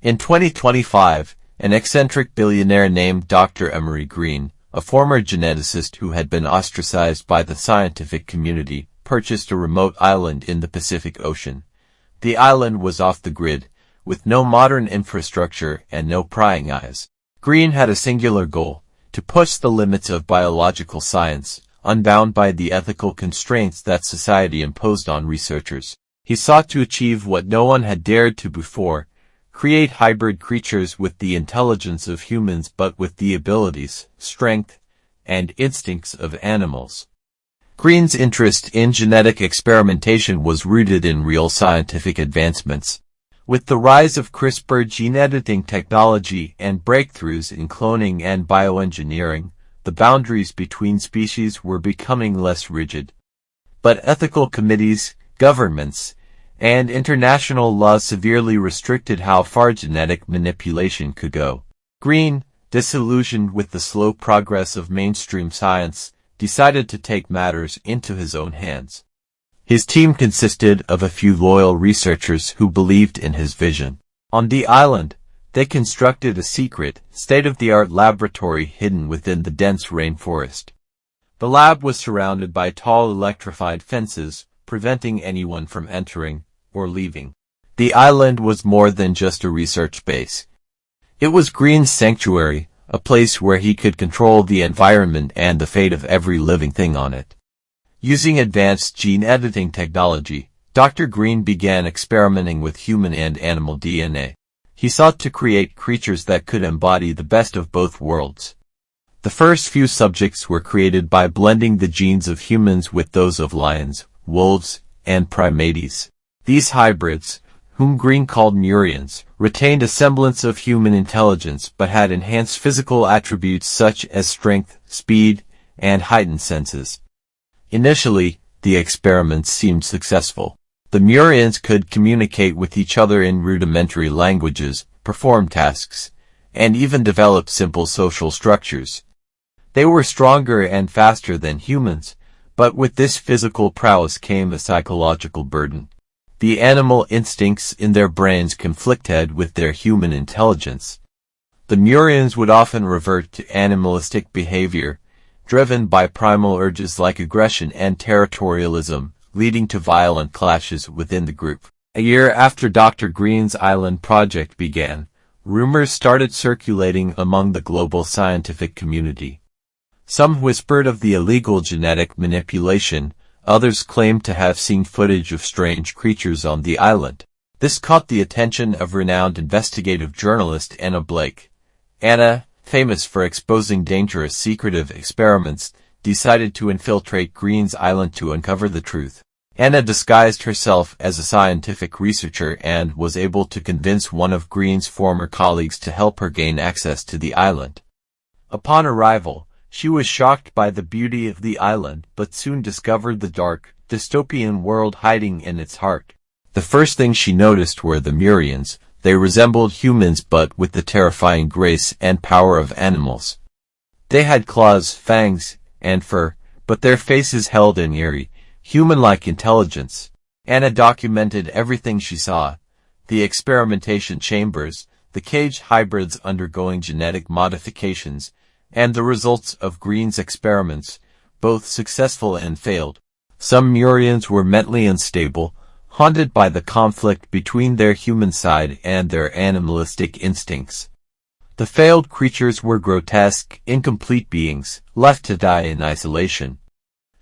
In 2025, an eccentric billionaire named Dr. Emory Greene, a former geneticist who had been ostracized by the scientific community, purchased a remote island in the Pacific Ocean. The island was off the grid, with no modern infrastructure and no prying eyes. Greene had a singular goal: to push the limits of biological science, unbound by the ethical constraints that society imposed on researchers. He sought to achieve what no one had dared to before: create hybrid creatures with the intelligence of humans but with the abilities, strength, and instincts of animals. Greene's interest in genetic experimentation was rooted in real scientific advancements. With the rise of CRISPR gene editing technology and breakthroughs in cloning and bioengineering, the boundaries between species were becoming less rigid. But ethical committees, governments, and international law severely restricted how far genetic manipulation could go. Greene, disillusioned with the slow progress of mainstream science, decided to take matters into his own hands. His team consisted of a few loyal researchers who believed in his vision. On the island, they constructed a secret, state-of-the-art laboratory hidden within the dense rainforest. The lab was surrounded by tall electrified fences, preventing anyone from entering or leaving. The island was more than just a research base. It was Greene's sanctuary, a place where he could control the environment and the fate of every living thing on it. Using advanced gene editing technology, Dr. Greene began experimenting with human and animal DNA. He sought to create creatures that could embody the best of both worlds. The first few subjects were created by blending the genes of humans with those of lions, wolves, and primates. These hybrids, whom Greene called Murians, retained a semblance of human intelligence but had enhanced physical attributes such as strength, speed, and heightened senses. Initially, the experiments seemed successful. The Murians could communicate with each other in rudimentary languages, perform tasks, and even develop simple social structures. They were stronger and faster than humans, but with this physical prowess came a psychological burden. The animal instincts in their brains conflicted with their human intelligence. The Murians would often revert to animalistic behavior, driven by primal urges like aggression and territorialism, leading to violent clashes within the group. A year after Dr. Greene's island project began, rumors started circulating among the global scientific community. Some whispered of the illegal genetic manipulation, others claimed to have seen footage of strange creatures on the island. This caught the attention of renowned investigative journalist Anna Blake. Anna, famous for exposing dangerous secretive experiments, decided to infiltrate Greene's island to uncover the truth. Anna disguised herself as a scientific researcher and was able to convince one of Greene's former colleagues to help her gain access to the island. Upon arrival, she was shocked by the beauty of the island but soon discovered the dark, dystopian world hiding in its heart. The first thing she noticed were the Murians. They resembled humans but with the terrifying grace and power of animals. They had claws, fangs, and fur, but their faces held an eerie, human-like intelligence. Anna documented everything she saw: the experimentation chambers, the caged hybrids undergoing genetic modifications, and the results of Greene's experiments, both successful and failed. Some Murians were mentally unstable, haunted by the conflict between their human side and their animalistic instincts. The failed creatures were grotesque, incomplete beings, left to die in isolation.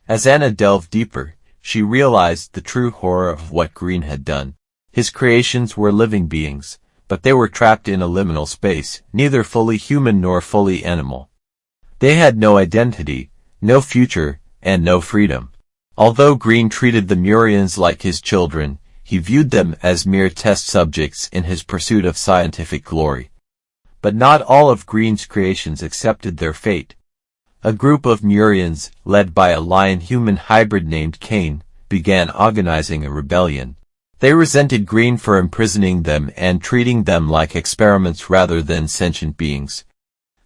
As Anna delved deeper, she realized the true horror of what Greene had done. His creations were living beings, but they were trapped in a liminal space, neither fully human nor fully animal. They had no identity, no future, and no freedom. Although Greene treated the Murians like his children, he viewed them as mere test subjects in his pursuit of scientific glory. But not all of Greene's creations accepted their fate. A group of Murians, led by a lion-human hybrid named Kaine, began organizing a rebellion. They resented Greene for imprisoning them and treating them like experiments rather than sentient beings.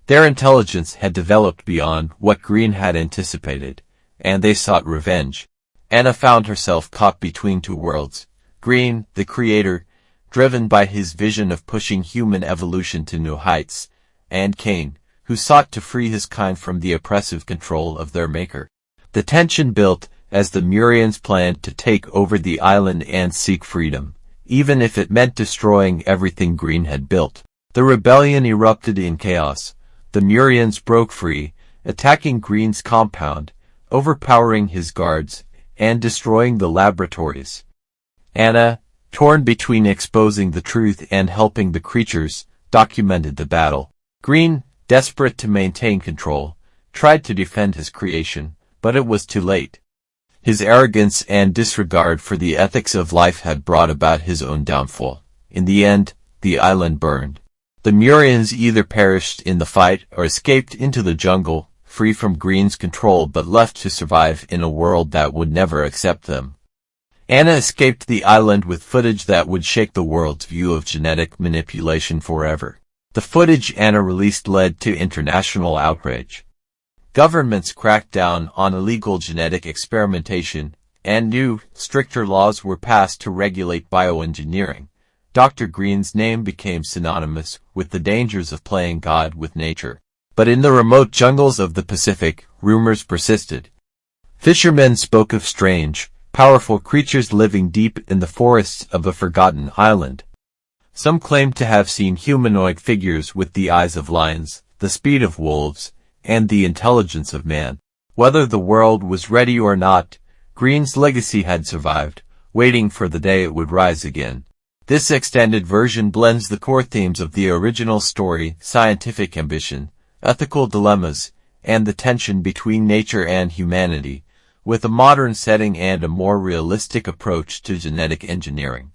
Their intelligence had developed beyond what Greene had anticipated, and they sought revenge. Anna found herself caught between two worlds: Greene, the creator, driven by his vision of pushing human evolution to new heights, and Kaine, who sought to free his kind from the oppressive control of their maker. The tension built as the Murians planned to take over the island and seek freedom, even if it meant destroying everything Greene had built. The rebellion erupted in chaos. The Murians broke free, attacking Greene's compound, overpowering his guards, and destroying the laboratories. Anna, torn between exposing the truth and helping the creatures, documented the battle. Greene, desperate to maintain control, tried to defend his creation, but it was too late. His arrogance and disregard for the ethics of life had brought about his own downfall. In the end, the island burned. The Murians either perished in the fight or escaped into the jungle, free from Greene's control but left to survive in a world that would never accept them. Anna escaped the island with footage that would shake the world's view of genetic manipulation forever. The footage Anna released led to international outrage. Governments cracked down on illegal genetic experimentation, and new, stricter laws were passed to regulate bioengineering. Dr. Greene's name became synonymous with the dangers of playing God with nature. But in the remote jungles of the Pacific, rumors persisted. Fishermen spoke of strange, powerful creatures living deep in the forests of a forgotten island. Some claimed to have seen humanoid figures with the eyes of lions, the speed of wolves, and the intelligence of man. Whether the world was ready or not, Greene's legacy had survived, waiting for the day it would rise again. This extended version blends the core themes of the original story, scientific ambition, ethical dilemmas, and the tension between nature and humanity, with a modern setting and a more realistic approach to genetic engineering.